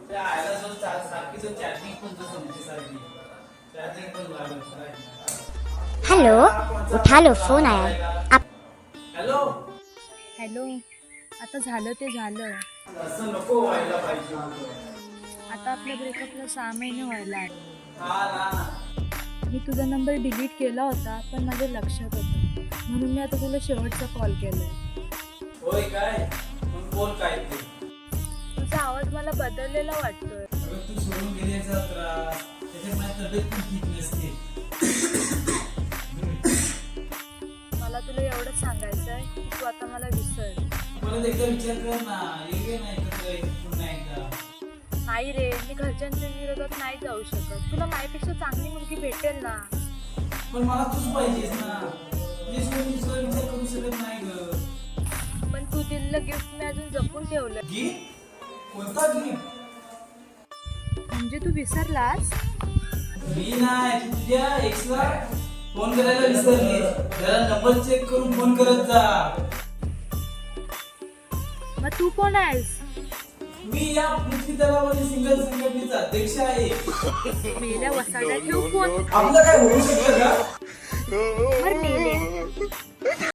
त्या आयला जो सारखी जो चॅटिंग पण जो समजते सारखी चॅटिंग पण लागत. हेलो, उठा लो, फोन आया. हॅलो. हॅलो. आता झालं ते झालं. असं नको व्हायला पाहिजे. आता आपल्या ब्रेकअपला 6 महिने व्हायला आहे. हा ना. मी तुझा नंबर डिलीट केला होता पण माझ्या लक्षात होतं म्हणून मी आता तुला शेवटचा कॉल केलाय. होय काय? मग बोल काय ते. तुझा आवाज मला बदललेला वाटतोय. अगं तू सोडून गेल्याचा त्रास त्याच्यात माझी तब्येत पण ठीक नसते. मला तुला एवढंच सांगायचं आहे की तू आता मला विसर. परत एकदा विचार कर ना. येगे नाही तर पुन्हा एकदा. नाही रे, मी घरच्यांच्या विरोधात नाही जाऊ शकत. तुला माझ्यापेक्षा चांगली मुलगी भेटेल ना. पण मला तूच पाहिजेस ना. तुझ्याशिवाय दुसरा विचार करू शकत नाही ग. पण तू दिलेलं गिफ्ट मी अजून जपून ठेवलं. गिफ्ट? कोणता गिफ्ट? म्हणजे तू विसरलास? मी नाही, तू तुझ्या एक्सला फोन करायला विसरली. जरा नंबर चेक करून फोन करत जा. मग तू कोण आहेस? मी या पृथ्वी तलावातील सिंगल संघटनेचा अध्यक्ष आहे. मेल्या वसाड्यात ठेवू फोन. आपलं काय होऊ शकतं का? मर मेले.